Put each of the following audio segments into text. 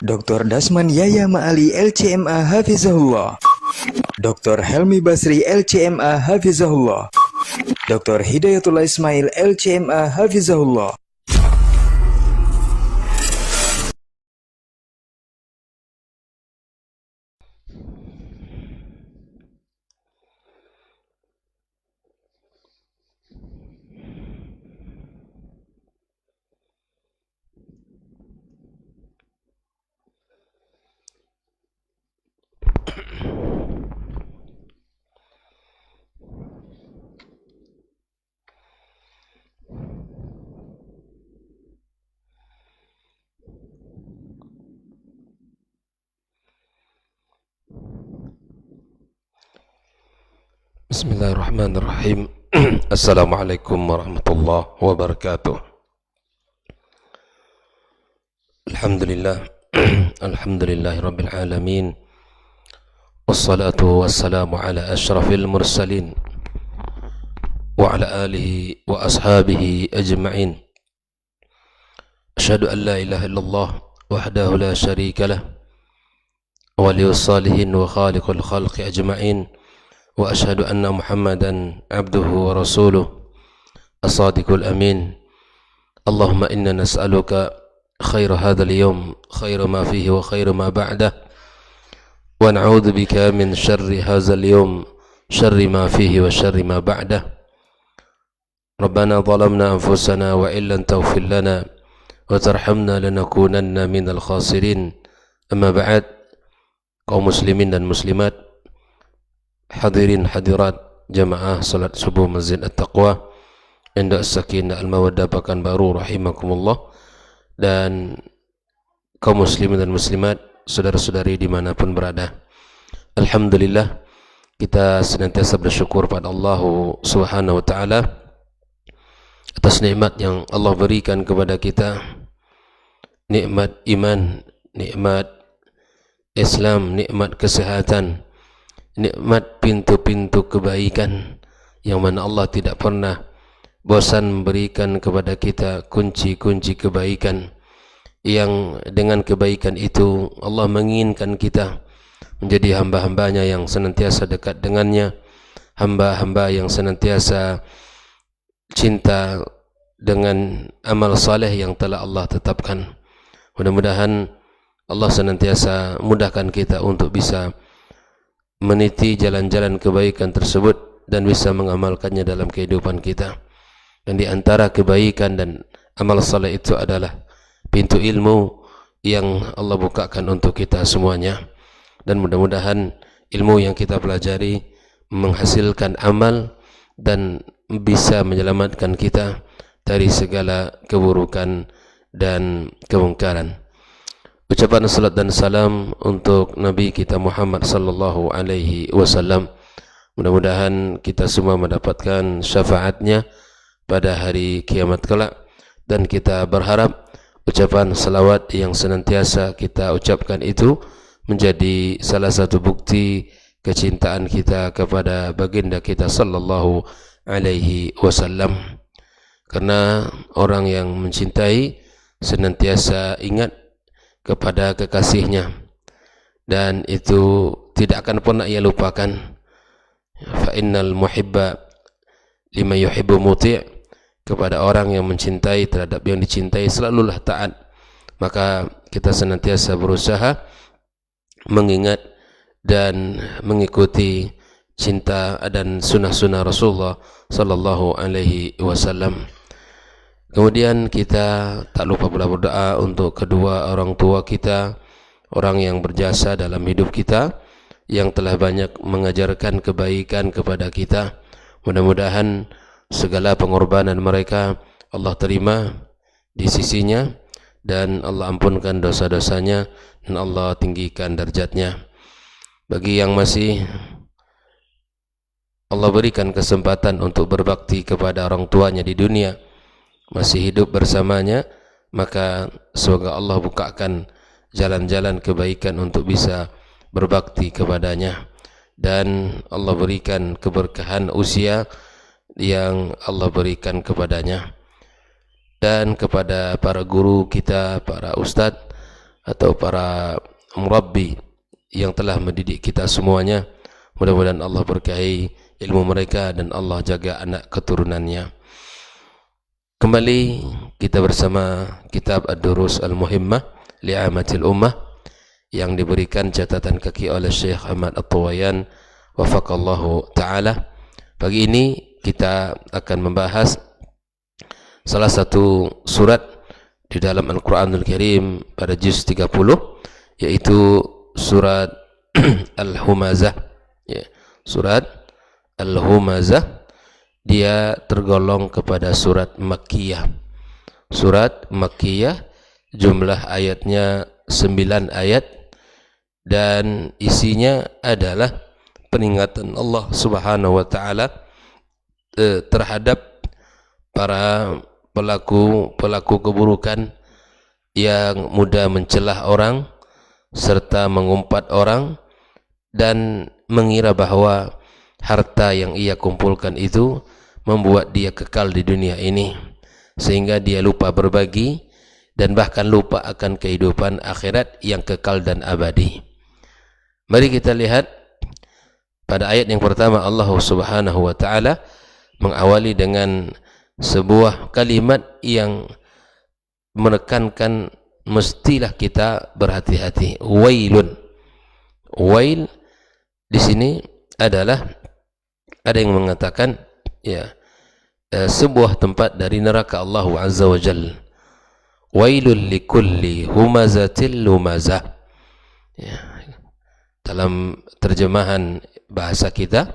Dr. Dasman Yaya Ma'ali LCMA Hafizahullah, Dr. Helmi Basri LCMA Hafizahullah, Dr. Hidayatullah Ismail LCMA Hafizahullah. Bismillahirrahmanirrahim. Assalamualaikum warahmatullahi wabarakatuh. Alhamdulillah. Alhamdulillahi rabbil alamin. Wassalatu wassalamu ala ashrafil mursalin wa ala alihi wa ashabihi ajma'in. Asyhadu an la ilaha illallah wahdahu la syarika lah, waliyus salihin wa khaliqul khalqi ajma'in. Wa ashhadu anna Muhammadan abduhu wa rasuluh as-sadiqul amin. Allahumma inna nas'aluka khaira hadzal yawm, khaira ma fihi wa khaira ma ba'dah, wa na'udzu bika min syarri hadzal yawm, syarri ma fihi wa syarri ma ba'dah. Rabbana zalamna anfusana wa illam taghfir lana wa tarhamna lanakunanna minal khasirin. Amma ba'd. Kaum muslimin dan muslimat, hadirin hadirat jamaah salat subuh Masjid At-Taqwa Indah As-Sakinah Al-Mawaddah Pekanbaru rahimakumullah, dan kaum muslimin dan muslimat, saudara-saudari dimanapun berada. Alhamdulillah, kita senantiasa bersyukur pada Allah Subhanahu wa ta'ala atas nikmat yang Allah berikan kepada kita, nikmat iman, nikmat Islam, nikmat kesehatan, nikmat pintu-pintu kebaikan yang mana Allah tidak pernah bosan memberikan kepada kita kunci-kunci kebaikan, yang dengan kebaikan itu Allah menginginkan kita menjadi hamba-hambanya yang senantiasa dekat dengannya, hamba-hamba yang senantiasa cinta dengan amal saleh yang telah Allah tetapkan. Mudah-mudahan Allah senantiasa mudahkan kita untuk bisa meniti jalan-jalan kebaikan tersebut dan bisa mengamalkannya dalam kehidupan kita. Dan di antara kebaikan dan amal saleh itu adalah pintu ilmu yang Allah bukakan untuk kita semuanya. Dan mudah-mudahan ilmu yang kita pelajari menghasilkan amal dan bisa menyelamatkan kita dari segala keburukan dan kemungkaran. Ucapan salat dan salam untuk Nabi kita Muhammad sallallahu alaihi wasallam. Mudah-mudahan kita semua mendapatkan syafaatnya pada hari kiamat kelak, dan kita berharap ucapan salawat yang senantiasa kita ucapkan itu menjadi salah satu bukti kecintaan kita kepada baginda kita sallallahu alaihi wasallam. Karena orang yang mencintai senantiasa ingat kepada kekasihnya, dan itu tidak akan pernah ia lupakan. Fa innal muhibba lima yuhibbu muti'. Kepada orang yang mencintai terhadap yang dicintai selalulah taat. Maka kita senantiasa berusaha mengingat dan mengikuti cinta dan sunnah-sunnah Rasulullah sallallahu alaihi wasallam. Kemudian kita tak lupa pula berdoa untuk kedua orang tua kita, orang yang berjasa dalam hidup kita, yang telah banyak mengajarkan kebaikan kepada kita. Mudah-mudahan segala pengorbanan mereka Allah terima di sisinya, dan Allah ampunkan dosa-dosanya, dan Allah tinggikan derajatnya. Bagi yang masih Allah berikan kesempatan untuk berbakti kepada orang tuanya di dunia, masih hidup bersamanya, maka semoga Allah bukakan jalan-jalan kebaikan untuk bisa berbakti kepadanya, dan Allah berikan keberkahan usia yang Allah berikan kepadanya. Dan kepada para guru kita, para ustadz, atau para murabbi yang telah mendidik kita semuanya. Mudah-mudahan Allah berkahi ilmu mereka dan Allah jaga anak keturunannya. Kembali kita bersama kitab Ad-Durus Al-Muhimmah Li'amatil Ummah yang diberikan catatan kaki oleh Syekh Ahmad At-Tuwayan wafaqallahu ta'ala. Pagi ini kita akan membahas salah satu surat di dalam Al-Quranul Karim pada juz 30, yaitu surat Al-Humazah. Ya, surat Al-Humazah dia tergolong kepada surat Makkiyah. Surat Makkiyah, jumlah ayatnya 9 ayat dan isinya adalah peringatan Allah Subhanahu wa taala terhadap para pelaku keburukan yang mudah mencelah orang serta mengumpat orang dan mengira bahwa harta yang ia kumpulkan itu membuat dia kekal di dunia ini, sehingga dia lupa berbagi dan bahkan lupa akan kehidupan akhirat yang kekal dan abadi. Mari kita lihat pada ayat yang pertama, Allah Subhanahu wa taala mengawali dengan sebuah kalimat yang menekankan mestilah kita berhati-hati. Wailun. Wail di sini adalah, ada yang mengatakan ya, sebuah tempat dari neraka Allah Azza wa Jalla. Wailul likulli humazatil lumazah. Ya, dalam terjemahan bahasa kita,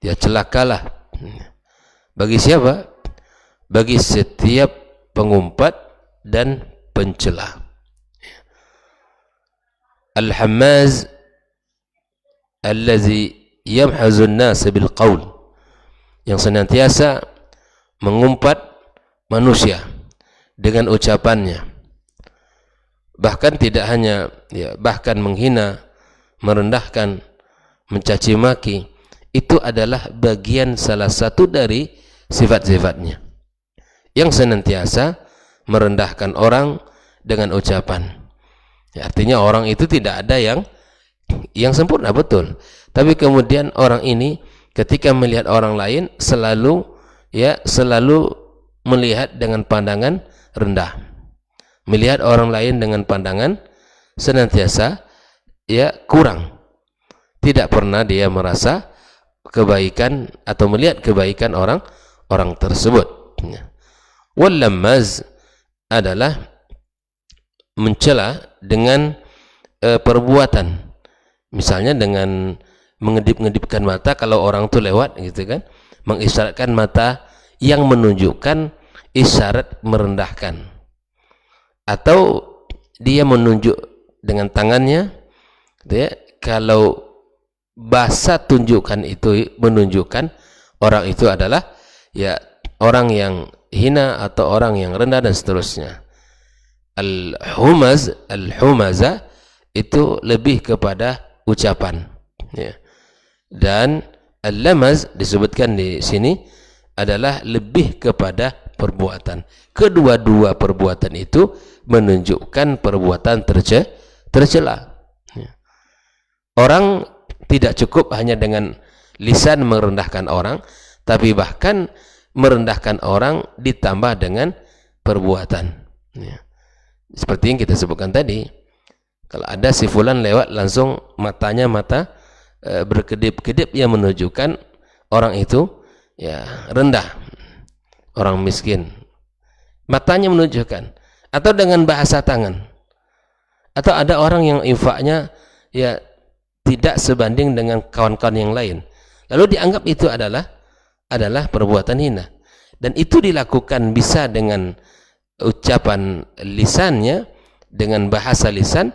ya, celakalah bagi siapa? Bagi setiap pengumpat dan pencela. Al-Hammaz allazi yamhazun nas bil qaul, yang senantiasa mengumpat manusia dengan ucapannya, bahkan tidak hanya bahkan menghina, merendahkan, mencaci maki. Itu adalah bagian salah satu dari sifat-sifatnya, yang senantiasa merendahkan orang dengan ucapan. Ya, artinya orang itu tidak ada yang sempurna, betul. Tapi kemudian orang ini ketika melihat orang lain selalu melihat dengan pandangan rendah. Melihat orang lain dengan pandangan senantiasa kurang. Tidak pernah dia merasa kebaikan atau melihat kebaikan orang tersebut. Wal lammaz adalah mencela dengan perbuatan. Misalnya dengan mengedip-ngedipkan mata kalau orang itu lewat, gitu kan, mengisyaratkan mata yang menunjukkan isyarat merendahkan, atau dia menunjuk dengan tangannya, gitu ya, kalau bahasa tunjukkan itu menunjukkan orang itu adalah orang yang hina atau orang yang rendah dan seterusnya. Al-Humaza itu lebih kepada ucapan, ya. Dan al-lamaz disebutkan di sini adalah lebih kepada perbuatan. Kedua-dua perbuatan itu menunjukkan perbuatan tercela. Ya. Orang tidak cukup hanya dengan lisan merendahkan orang, tapi bahkan merendahkan orang ditambah dengan perbuatan. Ya. Seperti yang kita sebutkan tadi, kalau ada si fulan lewat langsung matanya berkedip-kedip yang menunjukkan orang itu rendah, orang miskin. Matanya menunjukkan, atau dengan bahasa tangan. Atau ada orang yang infaknya tidak sebanding dengan kawan-kawan yang lain, lalu dianggap itu adalah perbuatan hina. Dan itu dilakukan bisa dengan ucapan lisannya, dengan bahasa lisan,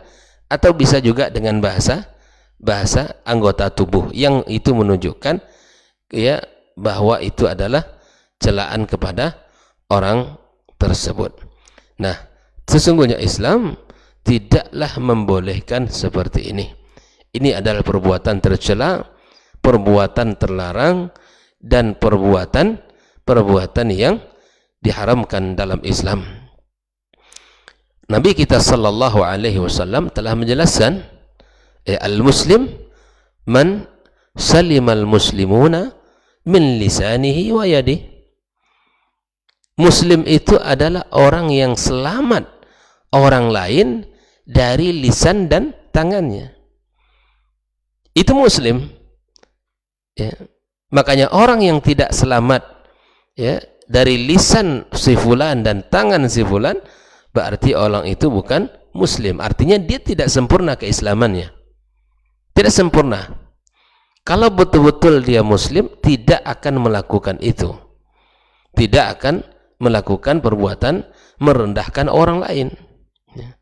atau bisa juga dengan bahasa anggota tubuh, yang itu menunjukkan bahwa itu adalah celaan kepada orang tersebut. Nah, sesungguhnya Islam tidaklah membolehkan seperti ini. Ini adalah perbuatan tercela, perbuatan terlarang, dan perbuatan yang diharamkan dalam Islam. Nabi kita sallallahu alaihi wasallam telah menjelaskan al-muslim man salimal muslimuna min lisanihi wa yadihi. Muslim itu adalah orang yang selamat orang lain dari lisan dan tangannya. Itu muslim. Ya. Makanya orang yang tidak selamat ya dari lisan si fulan dan tangan si fulan, berarti orang itu bukan muslim. Artinya dia tidak sempurna keislamannya. Tidak sempurna. Kalau betul-betul dia muslim, tidak akan melakukan itu. Tidak akan melakukan perbuatan merendahkan orang lain. Ya.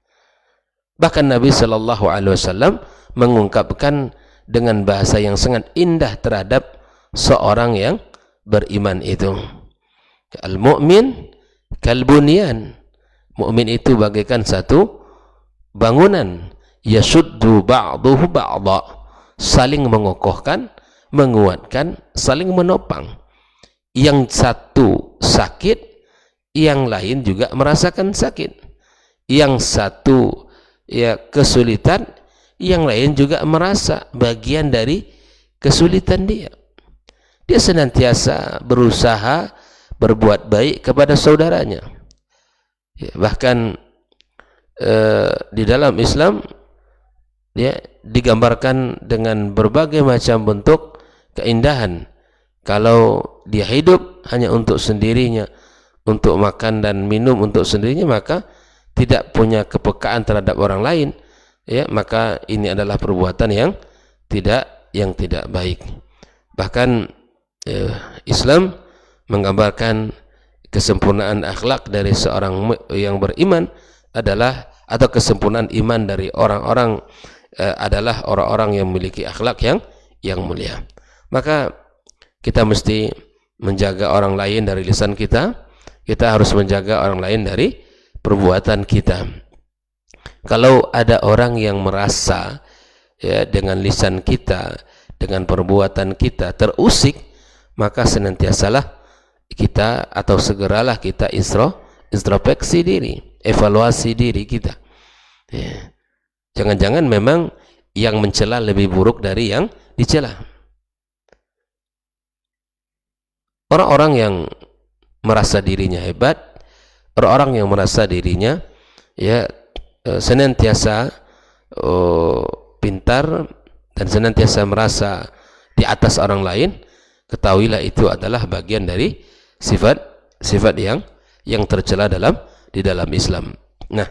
Bahkan Nabi Shallallahu Alaihi Wasallam mengungkapkan dengan bahasa yang sangat indah terhadap seorang yang beriman itu. Al-mu'min kalbunyan. Mukmin itu bagaikan satu bangunan. Yashuddu ba'duhu ba'dha. Saling mengokohkan, menguatkan, saling menopang. Yang satu sakit, yang lain juga merasakan sakit. Yang satu ya kesulitan, yang lain juga merasa bagian dari kesulitan dia. Dia senantiasa berusaha berbuat baik kepada saudaranya. Ya, bahkan di dalam Islam ya digambarkan dengan berbagai macam bentuk keindahan. Kalau dia hidup hanya untuk sendirinya, untuk makan dan minum untuk sendirinya, maka tidak punya kepekaan terhadap orang lain, ya, maka ini adalah perbuatan yang tidak baik. Bahkan Islam menggambarkan kesempurnaan akhlak dari seorang yang beriman adalah, atau kesempurnaan iman dari orang-orang adalah orang-orang yang memiliki akhlak yang mulia. Maka kita mesti menjaga orang lain dari lisan kita. Kita harus menjaga orang lain dari perbuatan kita. Kalau ada orang yang merasa ya dengan lisan kita, dengan perbuatan kita terusik, maka senantiasalah kita atau segeralah kita introspeksi diri, evaluasi diri kita. Ya. Jangan-jangan memang yang mencela lebih buruk dari yang dicela. Orang-orang yang merasa dirinya hebat, orang-orang yang merasa dirinya ya senantiasa pintar dan senantiasa merasa di atas orang lain, ketahuilah itu adalah bagian dari sifat yang tercela di dalam Islam. Nah,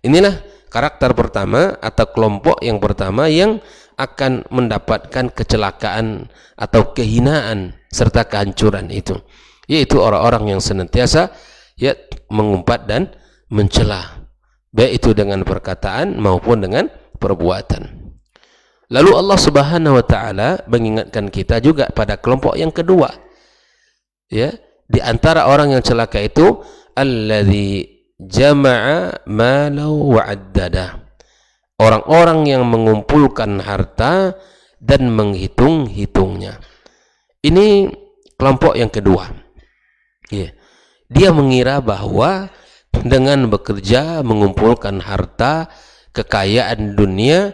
inilah karakter pertama atau kelompok yang pertama yang akan mendapatkan kecelakaan atau kehinaan serta kehancuran itu, yaitu orang-orang yang senantiasa ya mengumpat dan mencela, baik itu dengan perkataan maupun dengan perbuatan. Lalu Allah Subhanahu wa taala mengingatkan kita juga pada kelompok yang kedua. Ya, di antara orang yang celaka itu alladzi jama'a malau wa'addada. Orang-orang yang mengumpulkan harta dan menghitung-hitungnya. Ini kelompok yang kedua. Ya. Dia mengira bahwa dengan bekerja mengumpulkan harta, kekayaan dunia,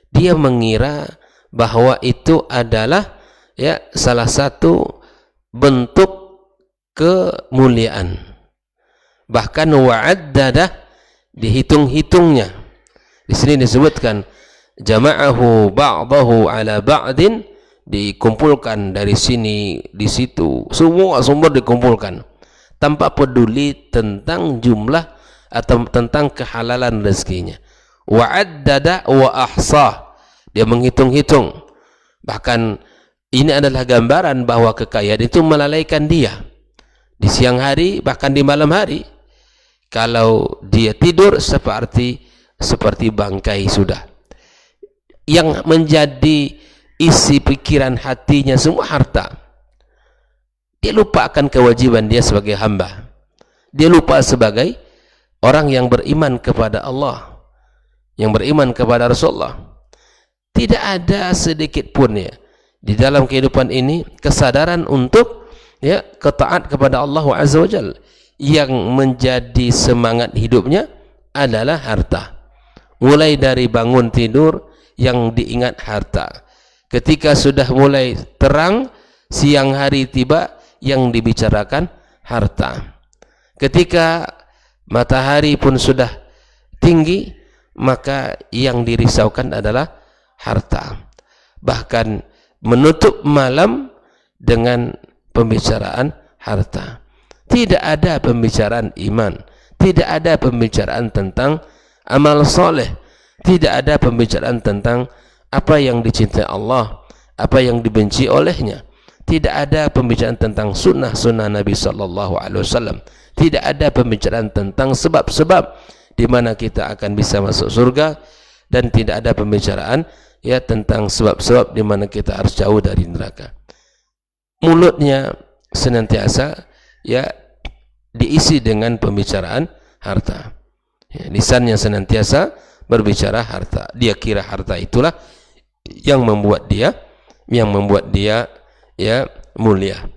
dia mengira bahwa itu adalah ya salah satu bentuk kemuliaan. Bahkan wa'addada, dihitung-hitungnya. Di sini disebutkan jama'ahu ba'dahu ala ba'din, dikumpulkan dari sini di situ, semua sumber dikumpulkan tanpa peduli tentang jumlah atau tentang kehalalan rezekinya. Wa'addada wa ahsah, dia menghitung-hitung. Bahkan ini adalah gambaran bahwa kekayaan itu melalaikan dia di siang hari, bahkan di malam hari. Kalau dia tidur seperti bangkai sudah. Yang menjadi isi pikiran hatinya semua harta. Dia lupa akan kewajiban dia sebagai hamba. Dia lupa sebagai orang yang beriman kepada Allah, yang beriman kepada Rasulullah. Tidak ada sedikit pun ya di dalam kehidupan ini kesadaran untuk ya ketaat kepada Allah Azza wa Jalla. Yang menjadi semangat hidupnya adalah harta. Mulai dari bangun tidur yang diingat harta. Ketika sudah mulai terang, siang hari tiba, yang dibicarakan harta. Ketika matahari pun sudah tinggi, maka yang dirisaukan adalah harta. Bahkan menutup malam dengan pembicaraan harta. Tidak ada pembicaraan iman, tidak ada pembicaraan tentang amal soleh, tidak ada pembicaraan tentang apa yang dicintai Allah, apa yang dibenci olehnya. Tidak ada pembicaraan tentang sunnah-sunnah Nabi SAW. Tidak ada pembicaraan tentang sebab-sebab di mana kita akan bisa masuk surga, dan tidak ada pembicaraan ya tentang sebab-sebab di mana kita harus jauh dari neraka. Mulutnya senantiasa ya diisi dengan pembicaraan harta. Ya, lisannya senantiasa berbicara harta. Dia kira harta itulah yang membuat dia ya mulia.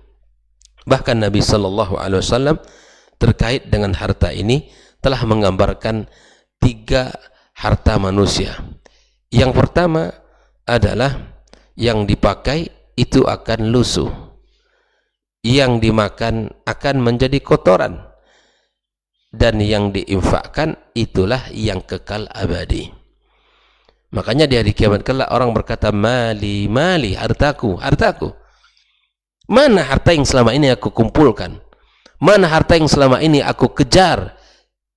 Bahkan Nabi SAW terkait dengan harta ini telah menggambarkan 3 harta manusia. Yang pertama adalah yang dipakai itu akan lusuh, yang dimakan akan menjadi kotoran, dan yang diinfakkan itulah yang kekal abadi. Makanya di hari kiamat kelak orang berkata, mali, mali, hartaku, hartaku. Mana harta yang selama ini aku kumpulkan? Mana harta yang selama ini aku kejar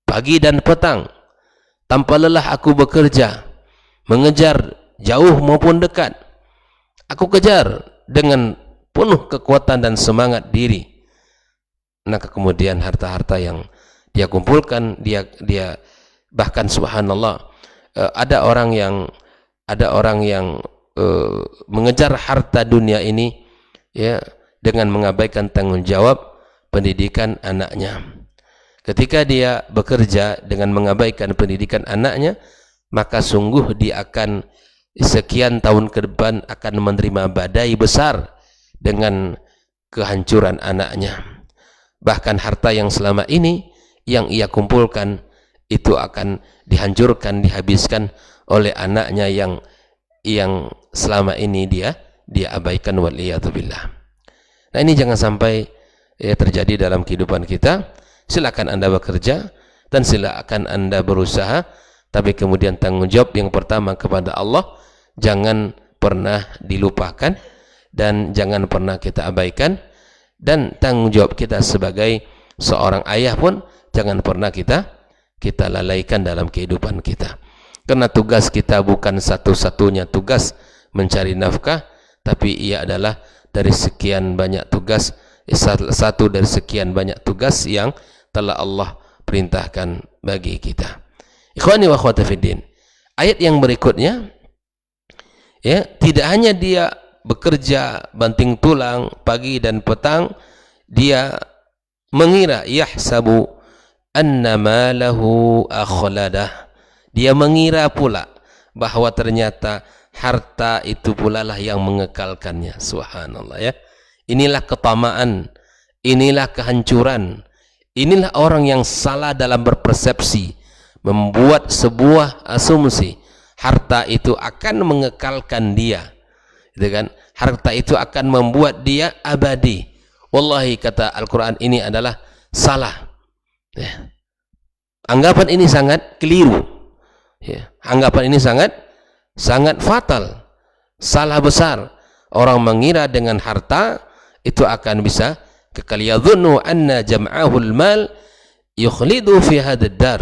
pagi dan petang? Tanpa lelah aku bekerja, mengejar jauh maupun dekat. Aku kejar dengan penuh kekuatan dan semangat diri. Maka kemudian harta-harta yang dia kumpulkan, dia bahkan subhanallah, ada orang yang mengejar harta dunia ini ya dengan mengabaikan tanggung jawab pendidikan anaknya. Ketika dia bekerja dengan mengabaikan pendidikan anaknya, maka sungguh dia akan sekian tahun ke depan akan menerima badai besar dengan kehancuran anaknya. Bahkan harta yang selama ini yang ia kumpulkan itu akan dihancurkan, dihabiskan oleh anaknya yang selama ini dia abaikan, waliyadzubillah. Nah, ini jangan sampai ya terjadi dalam kehidupan kita. Silakan Anda bekerja dan silakan Anda berusaha, tapi kemudian tanggung jawab yang pertama kepada Allah jangan pernah dilupakan dan jangan pernah kita abaikan, dan tanggung jawab kita sebagai seorang ayah pun jangan pernah kita lalaikan dalam kehidupan kita. Karena tugas kita bukan satu-satunya tugas mencari nafkah, tapi ia adalah dari sekian banyak tugas, satu dari sekian banyak tugas yang telah Allah perintahkan bagi kita. Ikhwani wa akhwati fiddin, ayat yang berikutnya ya, tidak hanya dia bekerja banting tulang pagi dan petang, dia mengira yahsabu anna malahu akhladah, dia mengira pula bahwa ternyata harta itu pula lah yang mengekalkannya. Subhanallah ya. Inilah ketamaan, inilah kehancuran, inilah orang yang salah dalam berpersepsi, membuat sebuah asumsi harta itu akan mengekalkan dia, gitu kan? Harta itu akan membuat dia abadi. Wallahi, kata Al-Quran, ini adalah salah ya. Anggapan ini sangat keliru ya. Anggapan ini sangat fatal, salah besar. Orang mengira dengan harta itu akan bisa kekal. Yadhunnu anna jam'ahul mal yukhlidu fi hadzal dar.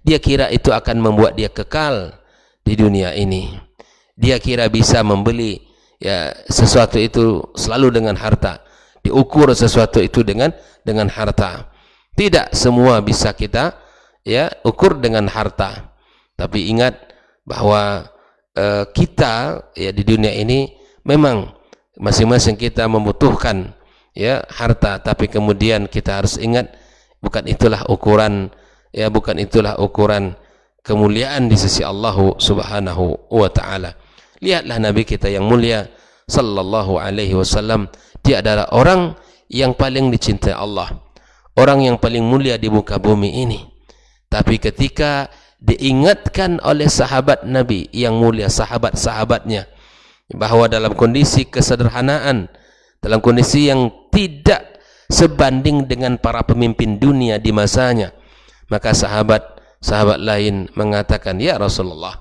Dia kira itu akan membuat dia kekal di dunia ini. Dia kira bisa membeli ya sesuatu itu selalu dengan harta, diukur sesuatu itu dengan harta. Tidak semua bisa kita ya ukur dengan harta. Tapi ingat bahwa kita ya di dunia ini memang masing-masing kita membutuhkan ya harta, tapi kemudian kita harus ingat bukan itulah ukuran ya, bukan itulah ukuran kemuliaan di sisi Allah Subhanahu wa taala. Lihatlah Nabi kita yang mulia sallallahu alaihi wasallam, dia adalah orang yang paling dicintai Allah, orang yang paling mulia di muka bumi ini. Tapi ketika diingatkan oleh sahabat Nabi yang mulia, sahabat-sahabatnya, bahwa dalam kondisi kesederhanaan, dalam kondisi yang tidak sebanding dengan para pemimpin dunia di masanya, maka sahabat lain mengatakan, ya Rasulullah,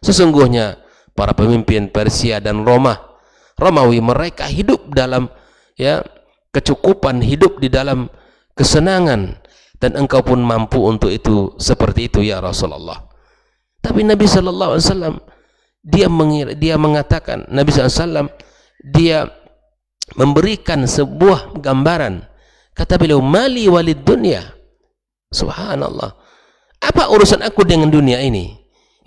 sesungguhnya para pemimpin Persia dan Romawi mereka hidup dalam kecukupan, hidup di dalam kesenangan, dan engkau pun mampu untuk itu, seperti itu ya Rasulullah. Tapi Nabi sallallahu alaihi wasallam dia mengatakan, Nabi sallallahu alaihi wasallam dia memberikan sebuah gambaran. Kata beliau, mali walid dunya. Subhanallah. Apa urusan aku dengan dunia ini?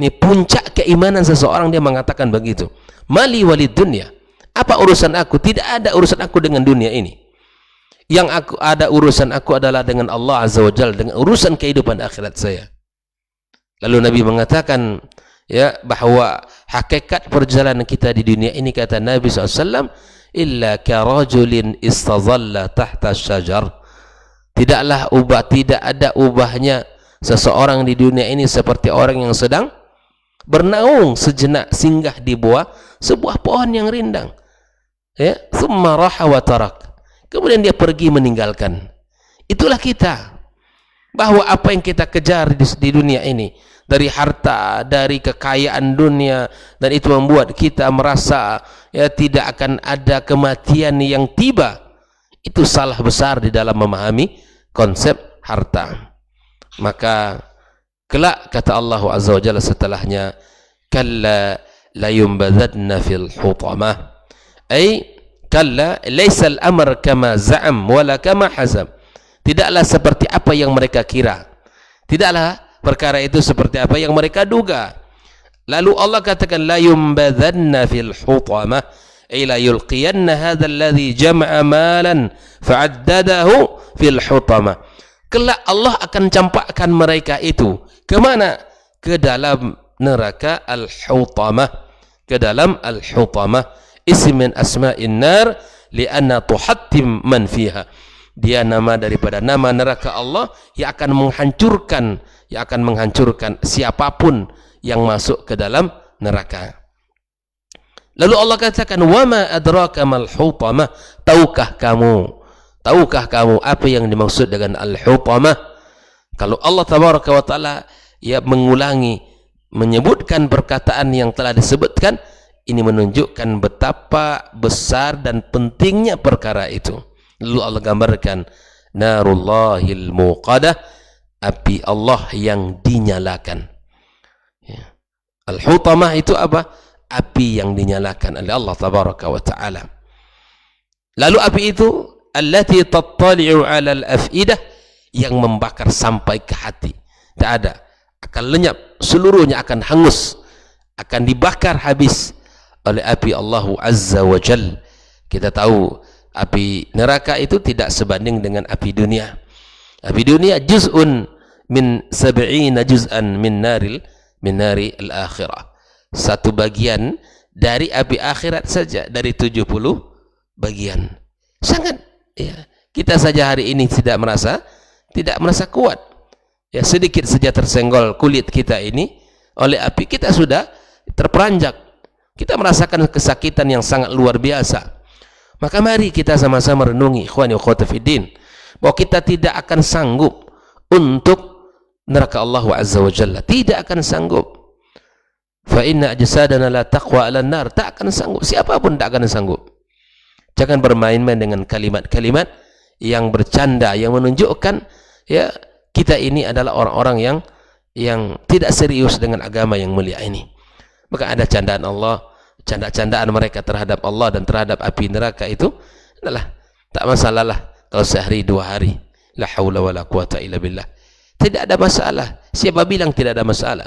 Ini puncak keimanan seseorang, dia mengatakan begitu. Mali walid dunya. Apa urusan aku? Tidak ada urusan aku dengan dunia ini. Yang urusan aku adalah dengan Allah Azza wa Jalla, dengan urusan kehidupan akhirat saya. Lalu Nabi mengatakan bahwa hakikat perjalanan kita di dunia ini, kata Nabi SAW, illa karajulin istazalla tahta syajar. Tidak ada ubahnya seseorang di dunia ini seperti orang yang sedang bernaung sejenak, singgah di bawah sebuah pohon yang rindang. Thumma raha wa tarak. Kemudian dia pergi meninggalkan. Itulah kita. Bahwa apa yang kita kejar di dunia ini, dari harta, dari kekayaan dunia, dan itu membuat kita merasa tidak akan ada kematian yang tiba. Itu salah besar di dalam memahami konsep harta. Maka kelak kata Allah Azza wa Jalla setelahnya, kalla la yumbadadna fil hutamah. Kalla laisa al-amr kama za'am wala kama hazam. Tidaklah seperti apa yang mereka kira. Tidaklah perkara itu seperti apa yang mereka duga. Lalu Allah katakan, la yumbadhanna fil hutamah, ay la yulqiyanna hadha alladhi jama'a malan fa'addadahu fil hutamah. Kelak Allah akan campakkan mereka itu ke mana? Ke dalam neraka al-hutamah. Ke dalam al-hutamah. Ism min asma'in nar li'anna tuhattim man fiha. Dia nama daripada nama neraka Allah yang akan menghancurkan siapapun yang masuk ke dalam neraka. Lalu Allah katakan, wa ma adraka mal hutamah. Tahukah kamu apa yang dimaksud dengan al-hutamah? Kalau Allah tabaraka wa taala menyebutkan perkataan yang telah disebutkan, ini menunjukkan betapa besar dan pentingnya perkara itu. Lalu Allah gambarkan, narullahil muqadah, api Allah yang dinyalakan. Al-hutamah itu apa? Api yang dinyalakan oleh Allah tabaraka wa ta'ala. Lalu api itu allati tattali'u 'alal afidah, yang membakar sampai ke hati. Tak ada, akan lenyap, seluruhnya akan hangus, akan dibakar habis oleh api Allah Azza wa Jal. Kita tahu api neraka itu tidak sebanding dengan api dunia. Api dunia juz'un min 70 juz'an min nari al-akhirah. Satu bagian dari api akhirat saja, dari 70 bagian. Sangat kita saja hari ini tidak merasa kuat. Sedikit saja tersenggol kulit kita ini oleh api, kita sudah terperanjak. Kita merasakan kesakitan yang sangat luar biasa. Maka mari kita sama-sama renungi, ikhwani wa akhwati fiddin, bahwa kita tidak akan sanggup untuk neraka Allah Azza wa Jalla. Tidak akan sanggup. Fa inna ajsadana la taqwa 'alan nar. Tak akan sanggup. Siapapun tak akan sanggup. Jangan bermain-main dengan kalimat-kalimat yang bercanda, yang menunjukkan kita ini adalah orang-orang yang tidak serius dengan agama yang mulia ini. Maka ada candaan Allah, candaan mereka terhadap Allah dan terhadap api neraka itu adalah tak masalah lah kalau sehari 2 hari. La haula wala quwata illa billah. Tidak ada masalah. Siapa bilang tidak ada masalah?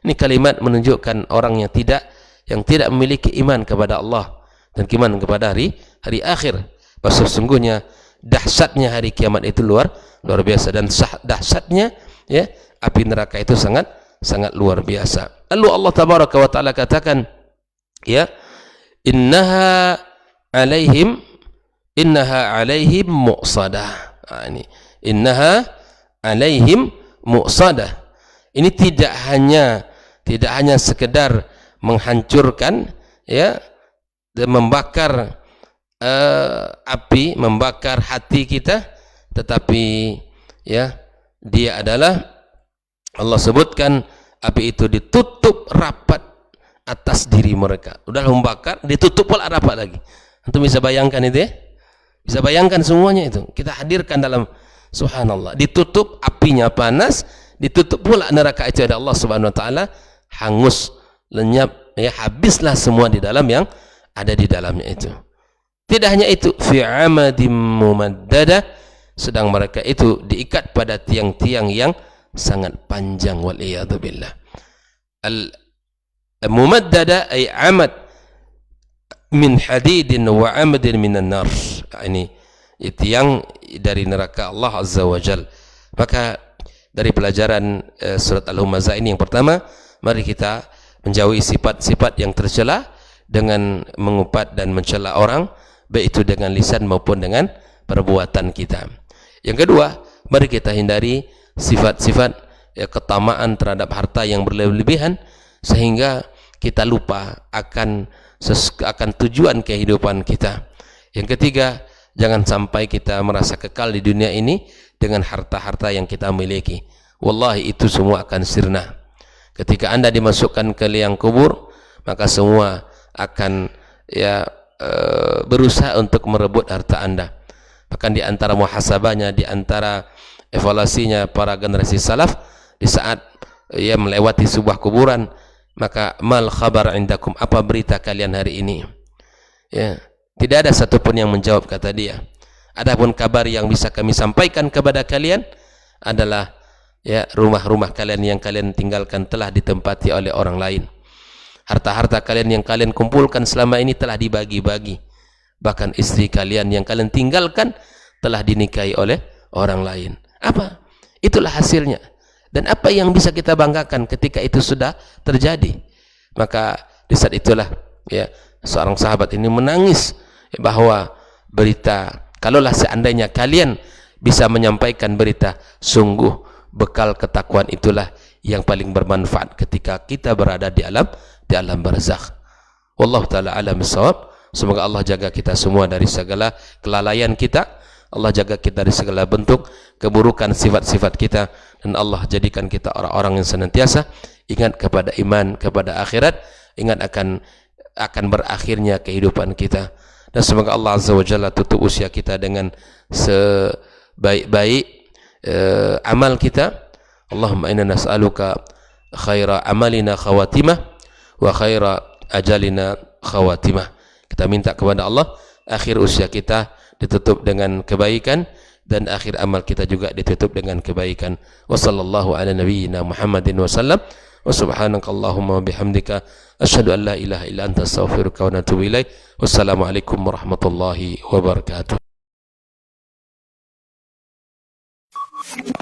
Ini kalimat menunjukkan orang yang tidak memiliki iman kepada Allah dan iman kepada hari akhir. Bahwa sesungguhnya dahsyatnya hari kiamat itu luar biasa, dan dahsyatnya api neraka itu sangat luar biasa. Lalu Allah tabaraka wa taala katakan, innaha alaihim muqsadah. Ini innaha alaihim muqsadah, Ini tidak hanya sekedar menghancurkan, ya, dan membakar api, membakar hati kita, tetapi ya, dia adalah, Allah sebutkan api itu ditutup rapat atas diri mereka. Udah membakar, ditutup pula rapat lagi. Antum bisa bayangkan itu, ya? Bisa bayangkan semuanya itu. Kita hadirkan dalam, subhanallah, ditutup, apinya panas, ditutup pula neraka itu ada Allah Subhanahu wa taala, hangus, lenyap, ya, habislah semua di dalam yang ada di dalamnya itu. Tidak hanya itu, fi amadim mumaddada, sedang mereka itu diikat pada tiang-tiang yang sangat panjang, wal iyadu billah. Al mumaddada ay amad min hadidin wa amadin minan nar. Ini tiang dari neraka Allah Azza wa Jal. Maka dari pelajaran surat Al-Humazah ini, yang pertama, mari kita menjauhi sifat-sifat yang tercela dengan mengupat dan mencela orang, baik itu dengan lisan maupun dengan perbuatan kita. Yang kedua, mari kita hindari sifat-sifat ketamaan terhadap harta yang berlebihan, sehingga kita lupa akan tujuan kehidupan kita. Yang ketiga, jangan sampai kita merasa kekal di dunia ini dengan harta-harta yang kita miliki. Wallahi itu semua akan sirna. Ketika Anda dimasukkan ke liang kubur, maka semua akan, ya, berusaha untuk merebut harta Anda. Bahkan di antara muhasabahnya, di antara evaluasinya para generasi salaf, di saat ia melewati sebuah kuburan, maka mal khabar indakum, apa berita kalian hari ini? Ya, tidak ada satupun yang menjawab, kata dia. Adapun kabar yang bisa kami sampaikan kepada kalian adalah, ya, rumah-rumah kalian yang kalian tinggalkan telah ditempati oleh orang lain. Harta-harta kalian yang kalian kumpulkan selama ini telah dibagi-bagi. Bahkan istri kalian yang kalian tinggalkan telah dinikahi oleh orang lain. Apa? Itulah hasilnya. Dan apa yang bisa kita banggakan ketika itu sudah terjadi? Maka di saat itulah, ya, seorang sahabat ini menangis, ya, bahwa berita, kalaulah seandainya kalian bisa menyampaikan berita, sungguh bekal ketakwaan itulah yang paling bermanfaat ketika kita berada di alam barzakh. Wallahu taala alam bissawab. Semoga Allah jaga kita semua dari segala kelalaian kita. Allah jaga kita dari segala bentuk keburukan sifat-sifat kita, dan Allah jadikan kita orang-orang yang senantiasa ingat kepada iman, kepada akhirat, ingat akan berakhirnya kehidupan kita. Dan semoga Allah Azza wa Jalla tutup usia kita dengan sebaik-baik amal kita. Allahumma inna nas'aluka khaira amalina khawatimah wa khaira ajalina khawatimah. Kita minta kepada Allah akhir usia kita ditutup dengan kebaikan, dan akhir amal kita juga ditutup dengan kebaikan. Wa sallallahu ala nabiyyina Muhammadin wa sallam. Wa subhanakallahumma wa bihamdika asyhadu an la ilaha illa anta astaghfiruka wa atubu ilaik. Wassalamualaikum warahmatullahi wabarakatuh.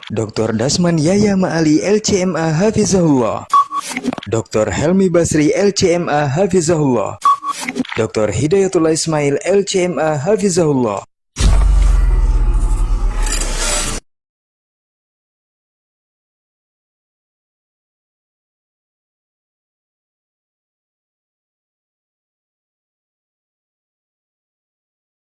Dr. Dasman Yahya Ma'ali LCMA Hafizahullah, Dr. Helmi Basri LCMA Hafizahullah, Dr. Hidayatullah Ismail LCMA Hafizahullah.